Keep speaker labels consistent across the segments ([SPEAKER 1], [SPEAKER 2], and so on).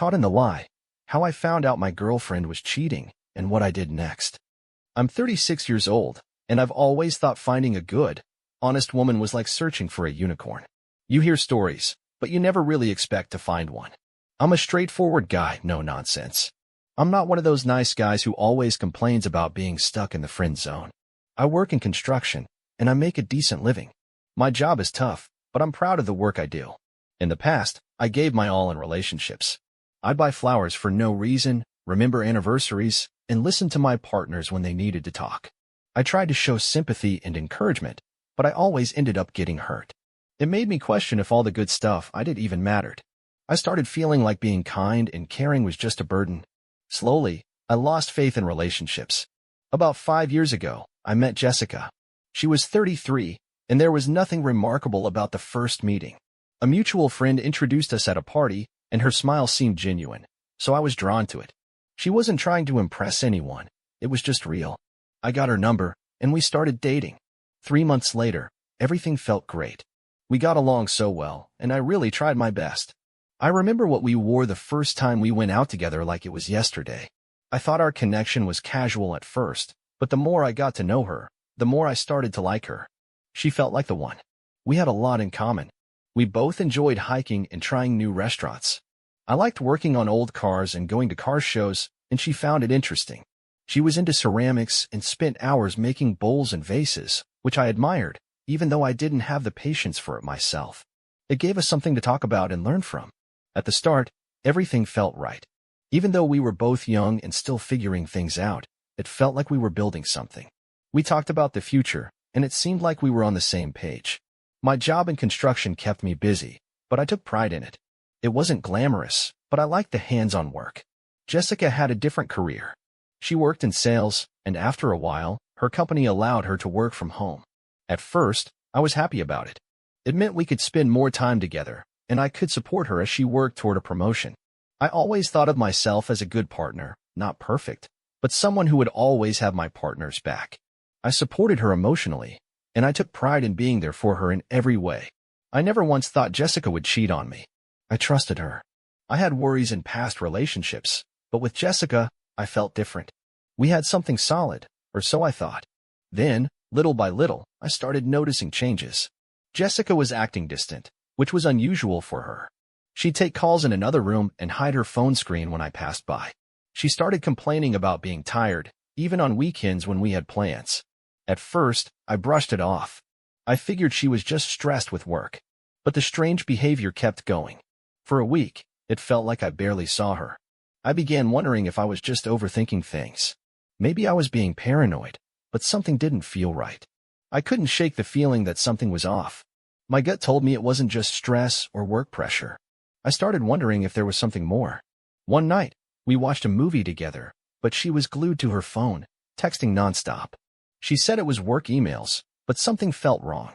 [SPEAKER 1] Caught in the lie. How I found out my girlfriend was cheating and what I did next. I'm 36 years old, and I've always thought finding a good, honest woman was like searching for a unicorn. You hear stories, but you never really expect to find one. I'm a straightforward guy, no nonsense. I'm not one of those nice guys who always complains about being stuck in the friend zone. I work in construction, and I make a decent living. My job is tough, but I'm proud of the work I do. In the past, I gave my all in relationships. I'd buy flowers for no reason, remember anniversaries, and listen to my partners when they needed to talk. I tried to show sympathy and encouragement, but I always ended up getting hurt. It made me question if all the good stuff I did even mattered. I started feeling like being kind and caring was just a burden. Slowly, I lost faith in relationships. About 5 years ago, I met Jessica. She was 33, and there was nothing remarkable about the first meeting. A mutual friend introduced us at a party, and her smile seemed genuine, so I was drawn to it. She wasn't trying to impress anyone. It was just real. I got her number, and we started dating. 3 months later, everything felt great. We got along so well, and I really tried my best. I remember what we wore the first time we went out together like it was yesterday. I thought our connection was casual at first, but the more I got to know her, the more I started to like her. She felt like the one. We had a lot in common. We both enjoyed hiking and trying new restaurants. I liked working on old cars and going to car shows, and she found it interesting. She was into ceramics and spent hours making bowls and vases, which I admired, even though I didn't have the patience for it myself. It gave us something to talk about and learn from. At the start, everything felt right. Even though we were both young and still figuring things out, it felt like we were building something. We talked about the future, and it seemed like we were on the same page. My job in construction kept me busy, but I took pride in it. It wasn't glamorous, but I liked the hands-on work. Jessica had a different career. She worked in sales, and after a while, her company allowed her to work from home. At first, I was happy about it. It meant we could spend more time together, and I could support her as she worked toward a promotion. I always thought of myself as a good partner, not perfect, but someone who would always have my partner's back. I supported her emotionally, and I took pride in being there for her in every way. I never once thought Jessica would cheat on me. I trusted her. I had worries in past relationships, but with Jessica, I felt different. We had something solid, or so I thought. Then, little by little, I started noticing changes. Jessica was acting distant, which was unusual for her. She'd take calls in another room and hide her phone screen when I passed by. She started complaining about being tired, even on weekends when we had plans. At first, I brushed it off. I figured she was just stressed with work. But the strange behavior kept going. For a week, it felt like I barely saw her. I began wondering if I was just overthinking things. Maybe I was being paranoid, but something didn't feel right. I couldn't shake the feeling that something was off. My gut told me it wasn't just stress or work pressure. I started wondering if there was something more. One night, we watched a movie together, but she was glued to her phone, texting nonstop. She said it was work emails, but something felt wrong.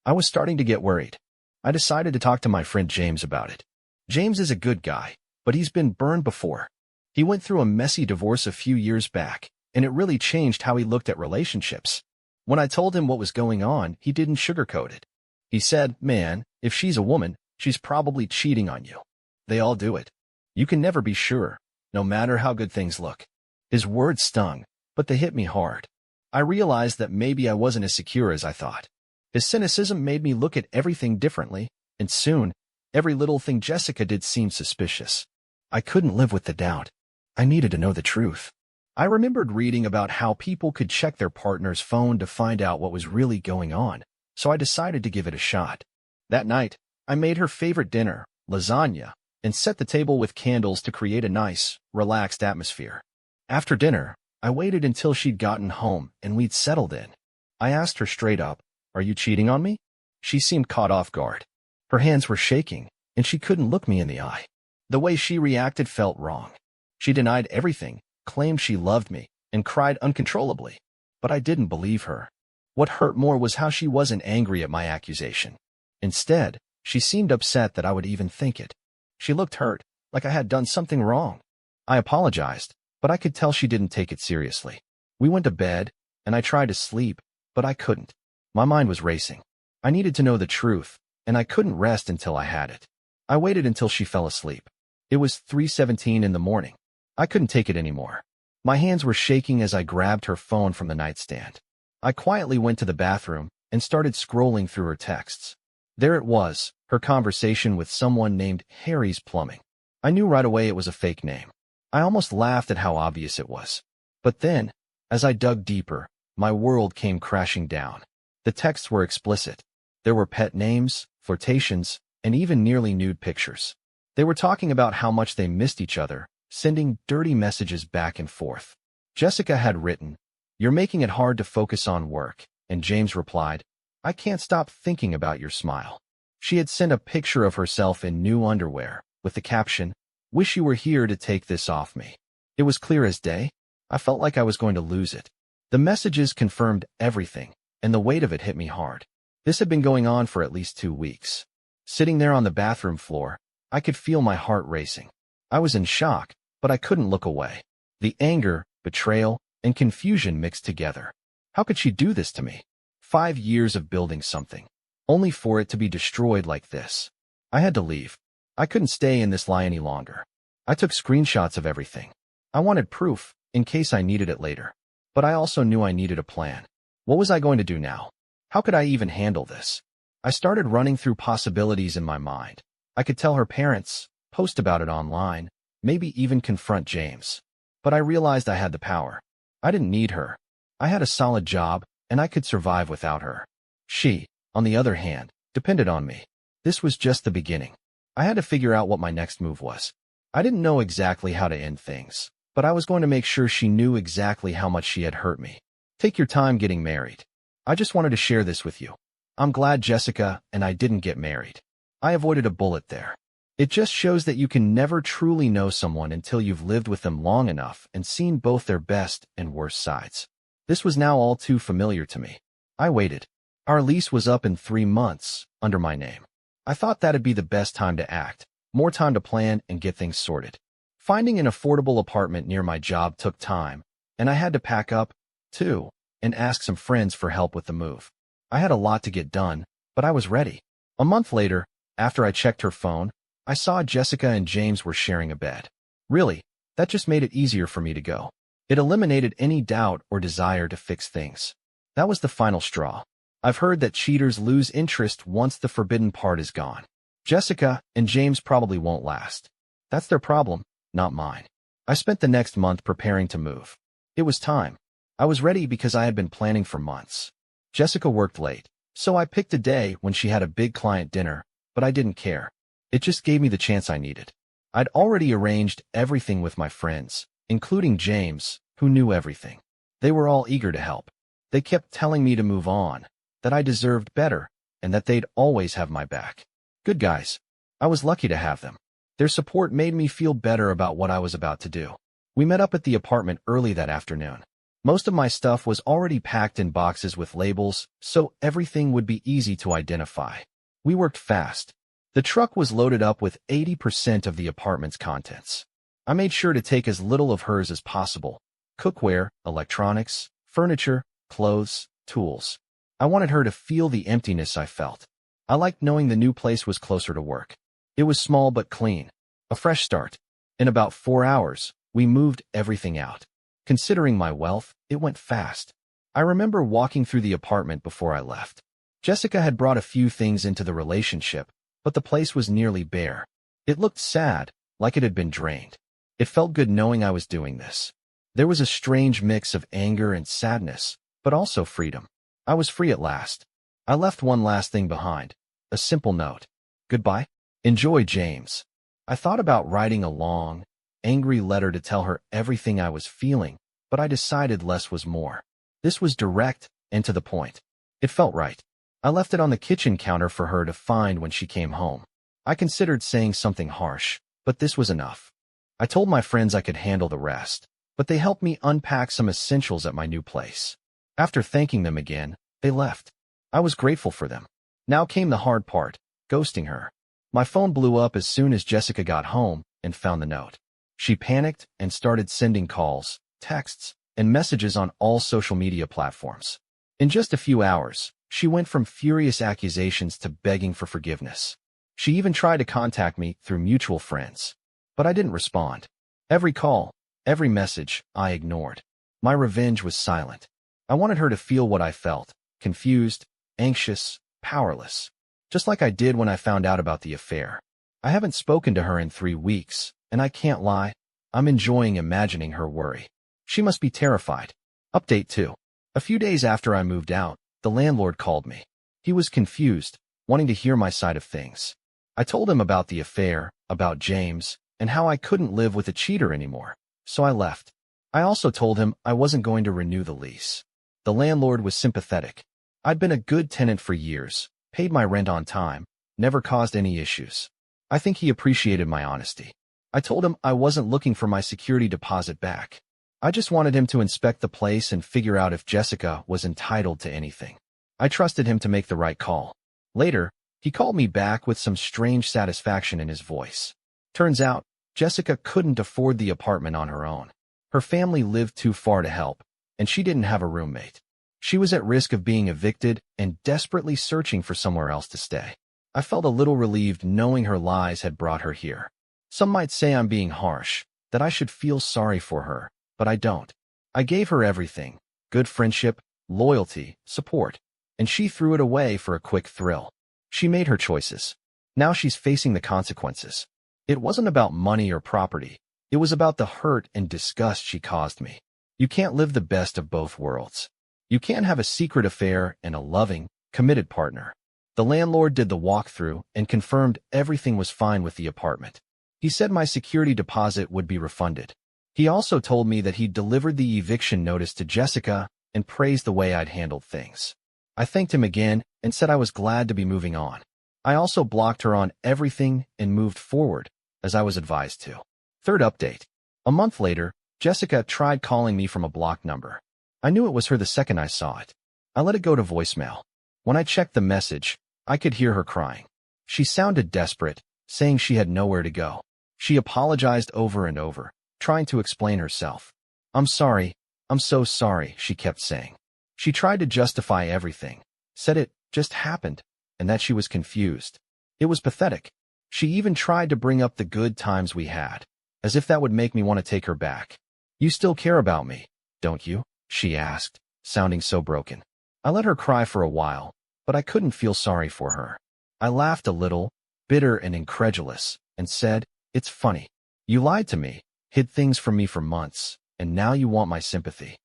[SPEAKER 1] I was starting to get worried. I decided to talk to my friend James about it. James is a good guy, but he's been burned before. He went through a messy divorce a few years back, and it really changed how he looked at relationships. When I told him what was going on, he didn't sugarcoat it. He said, "Man, if she's a woman, she's probably cheating on you. They all do it. You can never be sure, no matter how good things look." His words stung, but they hit me hard. I realized that maybe I wasn't as secure as I thought. His cynicism made me look at everything differently, and soon, every little thing Jessica did seemed suspicious. I couldn't live with the doubt. I needed to know the truth. I remembered reading about how people could check their partner's phone to find out what was really going on, so I decided to give it a shot. That night, I made her favorite dinner, lasagna, and set the table with candles to create a nice, relaxed atmosphere. After dinner, I waited until she'd gotten home and we'd settled in. I asked her straight up, "Are you cheating on me?" She seemed caught off guard. Her hands were shaking, and she couldn't look me in the eye. The way she reacted felt wrong. She denied everything, claimed she loved me, and cried uncontrollably. But I didn't believe her. What hurt more was how she wasn't angry at my accusation. Instead, she seemed upset that I would even think it. She looked hurt, like I had done something wrong. I apologized, but I could tell she didn't take it seriously. We went to bed, and I tried to sleep, but I couldn't. My mind was racing. I needed to know the truth, and I couldn't rest until I had it. I waited until she fell asleep. It was 3:17 in the morning. I couldn't take it anymore. My hands were shaking as I grabbed her phone from the nightstand. I quietly went to the bathroom and started scrolling through her texts. There it was, her conversation with someone named Harry's Plumbing. I knew right away it was a fake name. I almost laughed at how obvious it was. But then, as I dug deeper, my world came crashing down. The texts were explicit. There were pet names, flirtations, and even nearly nude pictures. They were talking about how much they missed each other, sending dirty messages back and forth. Jessica had written, "You're making it hard to focus on work," and James replied, "I can't stop thinking about your smile." She had sent a picture of herself in new underwear, with the caption, "Wish you were here to take this off me." It was clear as day. I felt like I was going to lose it. The messages confirmed everything, and the weight of it hit me hard. This had been going on for at least 2 weeks. Sitting there on the bathroom floor, I could feel my heart racing. I was in shock, but I couldn't look away. The anger, betrayal, and confusion mixed together. How could she do this to me? 5 years of building something, only for it to be destroyed like this. I had to leave. I couldn't stay in this lie any longer. I took screenshots of everything. I wanted proof, in case I needed it later. But I also knew I needed a plan. What was I going to do now? How could I even handle this? I started running through possibilities in my mind. I could tell her parents, post about it online, maybe even confront James. But I realized I had the power. I didn't need her. I had a solid job, and I could survive without her. She, on the other hand, depended on me. This was just the beginning. I had to figure out what my next move was. I didn't know exactly how to end things, but I was going to make sure she knew exactly how much she had hurt me. Take your time getting married. I just wanted to share this with you. I'm glad Jessica and I didn't get married. I avoided a bullet there. It just shows that you can never truly know someone until you've lived with them long enough and seen both their best and worst sides. This was now all too familiar to me. I waited. Our lease was up in 3 months, under my name. I thought that'd be the best time to act, more time to plan and get things sorted. Finding an affordable apartment near my job took time, and I had to pack up, too, and ask some friends for help with the move. I had a lot to get done, but I was ready. A month later, after I checked her phone, I saw Jessica and James were sharing a bed. Really, that just made it easier for me to go. It eliminated any doubt or desire to fix things. That was the final straw. I've heard that cheaters lose interest once the forbidden part is gone. Jessica and James probably won't last. That's their problem, not mine. I spent the next month preparing to move. It was time. I was ready because I had been planning for months. Jessica worked late, so I picked a day when she had a big client dinner, but I didn't care. It just gave me the chance I needed. I'd already arranged everything with my friends, including James, who knew everything. They were all eager to help. They kept telling me to move on, that I deserved better, and that they'd always have my back. Good guys. I was lucky to have them. Their support made me feel better about what I was about to do. We met up at the apartment early that afternoon. Most of my stuff was already packed in boxes with labels, so everything would be easy to identify. We worked fast. The truck was loaded up with 80% of the apartment's contents. I made sure to take as little of hers as possible. Cookware, electronics, furniture, clothes, tools. I wanted her to feel the emptiness I felt. I liked knowing the new place was closer to work. It was small but clean. A fresh start. In about 4 hours, we moved everything out. Considering my wealth, it went fast. I remember walking through the apartment before I left. Jessica had brought a few things into the relationship, but the place was nearly bare. It looked sad, like it had been drained. It felt good knowing I was doing this. There was a strange mix of anger and sadness, but also freedom. I was free at last. I left one last thing behind. A simple note. Goodbye. Enjoy, James. I thought about writing a long, angry letter to tell her everything I was feeling, but I decided less was more. This was direct and to the point. It felt right. I left it on the kitchen counter for her to find when she came home. I considered saying something harsh, but this was enough. I told my friends I could handle the rest, but they helped me unpack some essentials at my new place. After thanking them again, they left. I was grateful for them. Now came the hard part, ghosting her. My phone blew up as soon as Jessica got home and found the note. She panicked and started sending calls, texts, and messages on all social media platforms. In just a few hours, she went from furious accusations to begging for forgiveness. She even tried to contact me through mutual friends. But I didn't respond. Every call, every message, I ignored. My revenge was silent. I wanted her to feel what I felt, confused, anxious, powerless. Just like I did when I found out about the affair. I haven't spoken to her in 3 weeks, and I can't lie, I'm enjoying imagining her worry. She must be terrified. Update 2. A few days after I moved out, the landlord called me. He was confused, wanting to hear my side of things. I told him about the affair, about James, and how I couldn't live with a cheater anymore. So I left. I also told him I wasn't going to renew the lease. The landlord was sympathetic. I'd been a good tenant for years, paid my rent on time, never caused any issues. I think he appreciated my honesty. I told him I wasn't looking for my security deposit back. I just wanted him to inspect the place and figure out if Jessica was entitled to anything. I trusted him to make the right call. Later, he called me back with some strange satisfaction in his voice. Turns out, Jessica couldn't afford the apartment on her own. Her family lived too far to help, and she didn't have a roommate. She was at risk of being evicted and desperately searching for somewhere else to stay. I felt a little relieved knowing her lies had brought her here. Some might say I'm being harsh, that I should feel sorry for her, but I don't. I gave her everything, good friendship, loyalty, support, and she threw it away for a quick thrill. She made her choices. Now she's facing the consequences. It wasn't about money or property. It was about the hurt and disgust she caused me. You can't live the best of both worlds. You can't have a secret affair and a loving, committed partner. The landlord did the walkthrough and confirmed everything was fine with the apartment. He said my security deposit would be refunded. He also told me that he'd delivered the eviction notice to Jessica and praised the way I'd handled things. I thanked him again and said I was glad to be moving on. I also blocked her on everything and moved forward, as I was advised to. Third update. A month later, Jessica tried calling me from a blocked number. I knew it was her the second I saw it. I let it go to voicemail. When I checked the message, I could hear her crying. She sounded desperate, saying she had nowhere to go. She apologized over and over, trying to explain herself. I'm sorry, I'm so sorry, she kept saying. She tried to justify everything, said it just happened, and that she was confused. It was pathetic. She even tried to bring up the good times we had, as if that would make me want to take her back. You still care about me, don't you? She asked, sounding so broken. I let her cry for a while, but I couldn't feel sorry for her. I laughed a little, bitter and incredulous, and said, it's funny. You lied to me, hid things from me for months, and now you want my sympathy.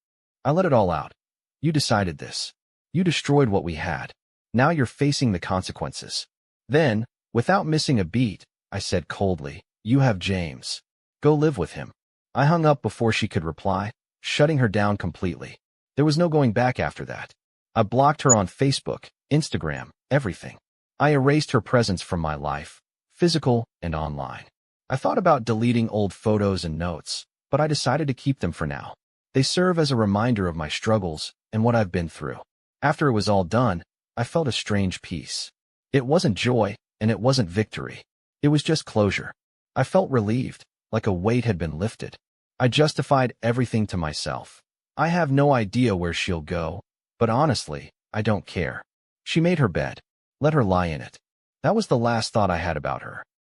[SPEAKER 1] I let it all out. You decided this. You destroyed what we had. Now you're facing the consequences. Then, without missing a beat, I said coldly, you have James. Go live with him. I hung up before she could reply, shutting her down completely. There was no going back after that. I blocked her on Facebook, Instagram, everything. I erased her presence from my life, physical and online. I thought about deleting old photos and notes, but I decided to keep them for now. They serve as a reminder of my struggles and what I've been through. After it was all done, I felt a strange peace. It wasn't joy, and it wasn't victory. It was just closure. I felt relieved, like a weight had been lifted. I justified everything to myself. I have no idea where she'll go, but honestly, I don't care. She made her bed. Let her lie in it. That was the last thought I had about her.